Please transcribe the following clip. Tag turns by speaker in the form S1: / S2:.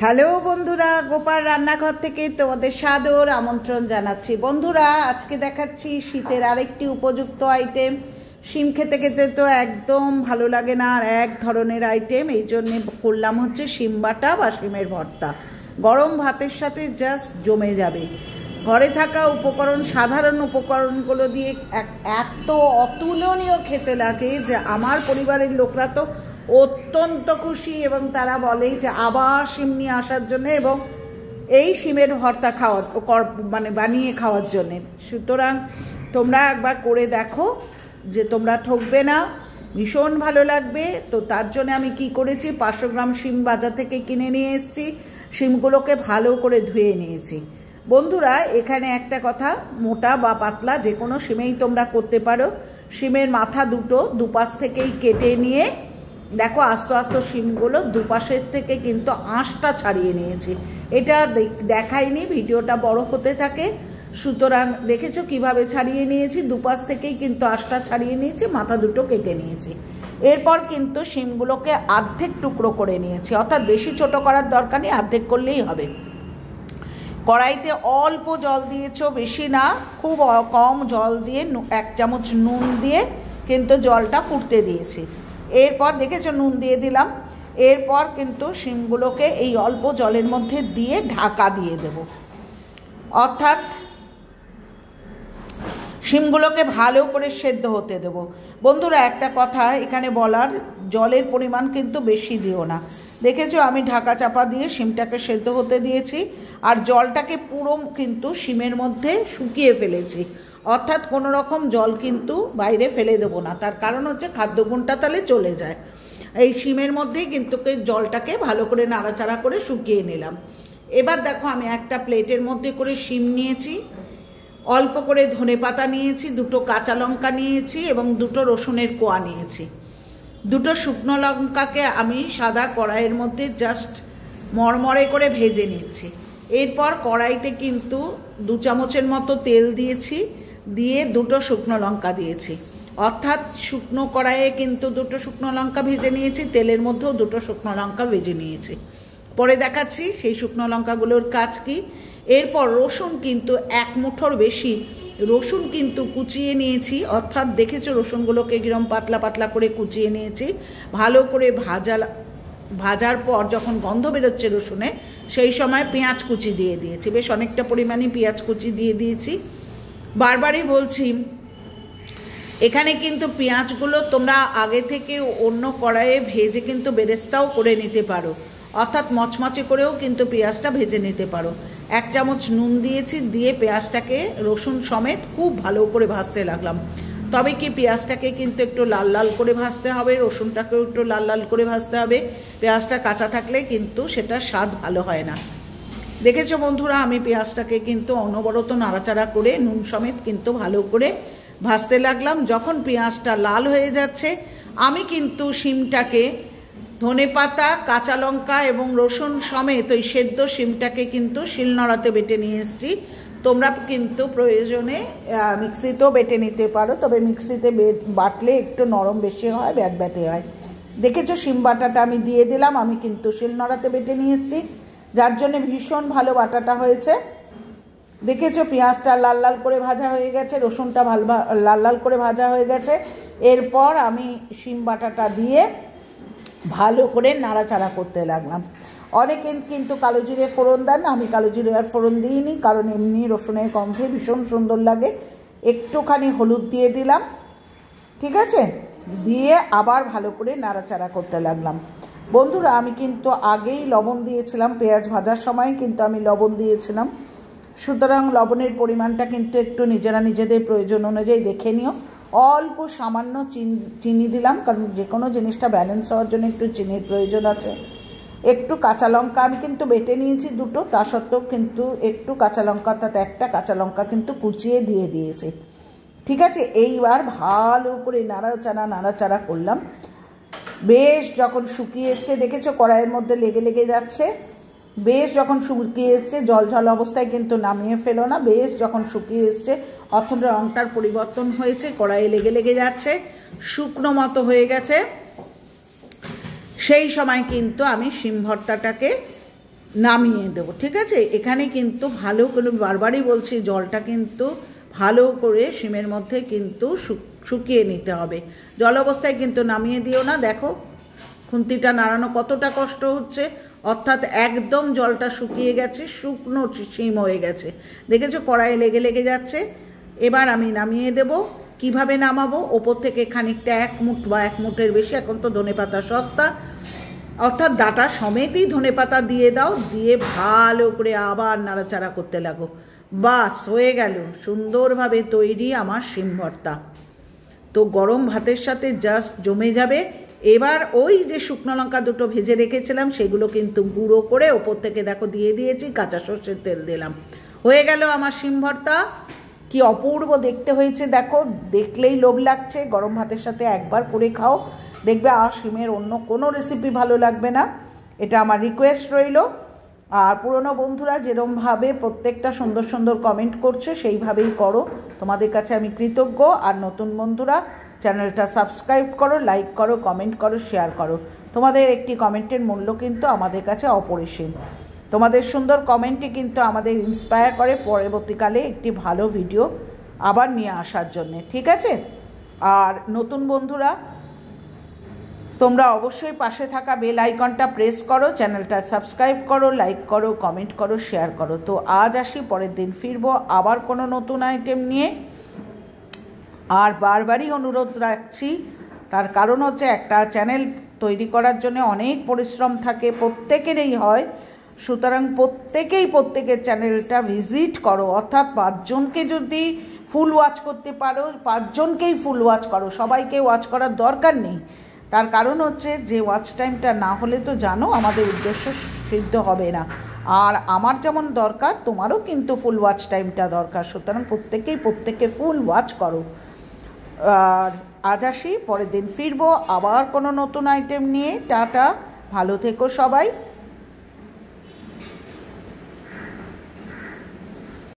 S1: Hello বন্ধুরা, গোপাল রান্নাঘর থেকে তোমাদের সাদর আমন্ত্রণ জানাচ্ছি। বন্ধুরা, আজকে দেখাচ্ছি শীতের আরেকটি উপযুক্ত আইটেম। শিম খেতে খেতে তো একদম ভালো লাগে না, আর এক ধরনের আইটেম। এই জন্যে করলাম হচ্ছে শিম বাটা বা শিমের ভর্তা। গরম ভাতের সাথে জাস্ট জমে যাবে। ঘরে থাকা উপকরণ, সাধারণ উপকরণগুলো দিয়ে এত অতুলনীয় খেতে লাগে যে আমার পরিবারের লোকরা তো অত্যন্ত খুশি, এবং তারা বলেই যে আবার শিম নিয়ে আসার জন্য এবং এই শিমের ভর্তা বানিয়ে খাওয়ার জন্যে। সুতরাং তোমরা একবার করে দেখো, যে তোমরা ঠকবে না, ভীষণ ভালো লাগবে। তো তার জন্য আমি কি করেছি, 500 গ্রাম শিম বাজার থেকে কিনে নিয়ে এসেছি। শিমগুলোকে ভালো করে ধুয়ে নিয়েছি। বন্ধুরা, এখানে একটা কথা, মোটা বা পাতলা যে কোনো শিমেই তোমরা করতে পারো। শিমের মাথা দুপাশ থেকেই কেটে নিয়ে দেখো, আস্তে আস্তে শিমগুলো দুপাশের থেকে কিন্তু আঁশটা ছাড়িয়ে নিয়েছি। এটা দেখাইনি, ভিডিওটা বড় হতে থাকে। সুতরাং দেখেছো কিভাবে ছাড়িয়ে নিয়েছি, দুপাশ থেকেই কিন্তু আঁশটা ছাড়িয়ে নিয়েছি, মাথা দুটো কেটে নিয়েছি। এরপর কিন্তু শিমগুলোকে অর্ধেক টুকরো করে নিয়েছি, অর্থাৎ বেশি ছোট করার দরকার নেই, অর্ধেক করলেই হবে। কড়াইতে অল্প জল দিয়েছো, বেশি না, খুব কম জল দিয়ে 1 চামচ নুন দিয়ে কিন্তু জলটা ফুটতে দিয়েছি। এরপর দেখেছো নুন দিয়ে দিলাম। এরপর কিন্তু শিমগুলোকে এই অল্প জলের মধ্যে দিয়ে ঢাকা দিয়ে দেব, অর্থাৎ শিমগুলোকে ভালো করে সেদ্ধ হতে দেব। বন্ধুরা, একটা কথা এখানে বলার, জলের পরিমাণ কিন্তু বেশি দিও না। দেখেছো আমি ঢাকা চাপা দিয়ে শিমটাকে সেদ্ধ হতে দিয়েছি, আর জলটাকে পুরো কিন্তু শিমের মধ্যে শুকিয়ে ফেলেছি, অর্থাৎ কোনো রকম জল কিন্তু বাইরে ফেলে দেবো না। তার কারণ হচ্ছে খাদ্যগুণটা তাহলে চলে যায়। এই শিমের মধ্যেই কিন্তু জলটাকে ভালো করে নাড়াচাড়া করে শুকিয়ে নিলাম। এবার দেখো, আমি একটা প্লেটের মধ্যে করে শিম নিয়েছি, অল্প করে ধনেপাতা নিয়েছি, 2টো কাঁচা লঙ্কা নিয়েছি এবং 2টো রসুনের কোয়া নিয়েছি। 2টো শুকনো লঙ্কাকে আমি সাদা কড়াইয়ের মধ্যে জাস্ট মরমরে করে ভেজে নিচ্ছি। এরপর কড়াইতে কিন্তু 2 চামচের মতো তেল দিয়েছি, দিয়ে 2টো শুকনো লঙ্কা দিয়েছি, অর্থাৎ শুকনো কড়াইয়ে কিন্তু 2টো শুকনো লঙ্কা ভেজে নিয়েছি, তেলের মধ্যেও 2টো শুকনো লঙ্কা ভেজে নিয়েছি। পরে দেখাচ্ছি সেই শুকনো লঙ্কাগুলোর কাজ কি। এরপর রসুন কিন্তু 1 মুঠোর বেশি রসুন কিন্তু কুচিয়ে নিয়েছি, অর্থাৎ দেখেছো রসুনগুলোকে কিরম পাতলা পাতলা করে কুচিয়ে নিয়েছি। ভালো করে ভাজার পর যখন গন্ধ বেরোচ্ছে রসুনে, সেই সময় পেঁয়াজ কুচি দিয়ে দিয়েছি, বেশ অনেকটা পরিমাণে পেঁয়াজ কুচি দিয়ে দিয়েছি। বারবারই বলছি, এখানে কিন্তু পেঁয়াজগুলো তোমরা আগে থেকে অন্য কড়াইয়ে ভেজে কিন্তু বেরেস্তাও করে নিতে পারো, অর্থাৎ মচমচে করেও কিন্তু পেঁয়াজটা ভেজে নিতে পারো। 1 চামচ নুন দিয়েছি, দিয়ে পেঁয়াজটাকে রসুন সমেত খুব ভালো করে ভাজতে লাগলাম। তবে কি পেঁয়াজটাকে কিন্তু একটু লাল লাল করে ভাজতে হবে, রসুনটাকেও একটু লাল লাল করে ভাজতে হবে। পেঁয়াজটা কাঁচা থাকলে কিন্তু সেটা স্বাদ ভালো হয় না। দেখেছো বন্ধুরা, আমি পেঁয়াজটাকে কিন্তু অনবরত নাড়াচাড়া করে নুন সমেত কিন্তু ভালো করে ভাজতে লাগলাম। যখন পেঁয়াজটা লাল হয়ে যাচ্ছে, আমি কিন্তু শিমটাকে ধনেপাতা, কাঁচা লঙ্কা এবং রসুন সমেত ওই সেদ্ধ শিমটাকে কিন্তু শিলনোড়াতে বেটে নিয়ে এসেছি। তোমরা কিন্তু প্রয়োজনে মিক্সিতেও বেটে নিতে পারো, তবে মিক্সিতে বাটলে একটু নরম বেশি হয়, ব্যাটব্যাটে হয়। দেখেছো শিম বাটাটা আমি দিয়ে দিলাম, আমি কিন্তু শিলনোড়াতে বেটে নিয়ে এসেছি, যার জন্য ভীষণ ভালো বাটাটা হয়েছে। দেখেছো পেঁয়াজটা লাল লাল করে ভাজা হয়ে গেছে, রসুনটা লাল লাল করে ভাজা হয়ে গেছে। এরপর আমি শিম বাটাটা দিয়ে ভালো করে নাড়াচাড়া করতে লাগলাম। অনেকে কিন্তু কালো জিরে ফোড়ন দেন, আমি কালো জিরে আর ফোড়ন দিইনি, কারণ এমনি রসুনের গন্ধে ভীষণ সুন্দর লাগে। একটুখানি হলুদ দিয়ে দিলাম, ঠিক আছে, দিয়ে আবার ভালো করে নাড়াচাড়া করতে লাগলাম। বন্ধুরা, আমি কিন্তু আগেই লবণ দিয়েছিলাম, পেঁয়াজ ভাজার সময় কিন্তু আমি লবণ দিয়েছিলাম। সুতরাং লবণের পরিমাণটা কিন্তু একটু নিজেরা নিজেদের প্রয়োজন অনুযায়ী দেখে নিও। অল্প সামান্য চিনি দিলাম, কারণ যে কোনো জিনিসটা ব্যালেন্স হওয়ার জন্য একটু চিনির প্রয়োজন আছে। একটু কাঁচা লঙ্কা আমি কিন্তু বেটে নিয়েছি 2টো, তা সত্ত্বেও কিন্তু একটু কাঁচা লঙ্কা, অর্থাৎ একটা কাঁচা লঙ্কা কিন্তু কুচিয়ে দিয়ে দিয়েছি, ঠিক আছে। এইবার ভালো করে নাড়াচাড়া করলাম। বেশ যখন শুকিয়ে এসছে, দেখেছো কড়াইয়ের মধ্যে লেগে লেগে যাচ্ছে, বেশ যখন শুকিয়ে এসছে, জল অবস্থায় কিন্তু নামিয়ে ফেলো না। বেশ যখন শুকিয়ে এসছে, অর্থাৎ রঙটার পরিবর্তন হয়েছে, কড়াইয়ে লেগে লেগে যাচ্ছে, শুকনো মতো হয়ে গেছে, সেই সময় কিন্তু আমি শিম ভর্তাটাকে নামিয়ে দেবো। ঠিক আছে, এখানে কিন্তু ভালো করে বারবারই বলছি জলটা কিন্তু ভালো করে শিমের মধ্যে কিন্তু শুকিয়ে নিতে হবে। জল অবস্থায় কিন্তু নামিয়ে দিও না। দেখো খুন্তিটা নাড়ানো কতটা কষ্ট হচ্ছে, অর্থাৎ একদম জলটা শুকিয়ে গেছে, শুকনো শিম হয়ে গেছে। দেখেছো কড়াইয়ে লেগে লেগে যাচ্ছে। এবার আমি নামিয়ে দেব। কিভাবে নামাবো, ওপর থেকে খানিকটা 1 মুঠ বা 1 মুঠের বেশি, এখন তো ধনেপাতা সস্তা, অর্থাৎ ডাটা সমেতই ধনেপাতা দিয়ে দাও, দিয়ে ভালো করে আবার নাড়াচাড়া করতে লাগো। বাস হয়ে গেল সুন্দরভাবে তৈরি আমার শিম ভর্তা। তো গরম ভাতের সাথে জাস্ট জমে যাবে। এবার ওই যে শুকনো লঙ্কা দুটো ভেজে রেখেছিলাম সেগুলো কিন্তু গুঁড়ো করে ওপর থেকে দেখো দিয়ে দিয়েছি, কাঁচা সর্ষের তেল দিলাম। হয়ে গেল আমার শিম ভর্তা। কি অপূর্ব দেখতে হয়েছে দেখো, দেখলেই লোভ লাগছে। গরম ভাতের সাথে একবার করে খাও, দেখবে আর শিমের অন্য কোনো রেসিপি ভালো লাগবে না। এটা আমার রিকোয়েস্ট রইল। আর পুরনো বন্ধুরা যেরমভাবে প্রত্যেকটা সুন্দর সুন্দর কমেন্ট করছে সেইভাবেই করো, তোমাদের কাছে আমি কৃতজ্ঞ। আর নতুন বন্ধুরা চ্যানেলটা সাবস্ক্রাইব করো, লাইক করো, কমেন্ট করো, শেয়ার করো। তোমাদের একটি কমেন্টের মূল্য কিন্তু আমাদের কাছে অপরিসীম। তোমাদের সুন্দর কমেন্টই কিন্তু আমাদের ইন্সপায়ার করে পরবর্তীকালে একটি ভালো ভিডিও আবার নিয়ে আসার জন্যে। ঠিক আছে, আর নতুন বন্ধুরা তোমরা অবশ্যই পাশে থাকা বেল আইকনটা প্রেস করো, চ্যানেলটা সাবস্ক্রাইব করো, লাইক করো, কমেন্ট করো, শেয়ার করো। তো আজ আসি, পরের দিন ফিরবো আবার কোনো নতুন আইটেম নিয়ে। আর বারবারই অনুরোধ রাখছি, তার কারণ হচ্ছে একটা চ্যানেল তৈরি করার জন্য অনেক পরিশ্রম থাকে, প্রত্যেকেরই হয়। সুতরাং প্রত্যেকের চ্যানেলটা ভিজিট করো, অর্থাৎ 5 জনকে যদি ফুল ওয়াচ করতে পারো, 5 জনকেই ফুল ওয়াচ করো, সবাইকে ওয়াচ করার দরকার নেই। তার কারণ হচ্ছে যে ওয়াচ টাইমটা না হলে তো জানো আমাদের উদ্দেশ্য সিদ্ধ হবে না। আর আমার যেমন দরকার তোমারও কিন্তু ফুল ওয়াচ টাইমটা দরকার। সুতরাং প্রত্যেকে ফুল ওয়াচ করো। আর আজ আসি, পরের দিন ফিরবো আবার কোনো নতুন আইটেম নিয়ে। টাটা, ভালো থেকো সবাই।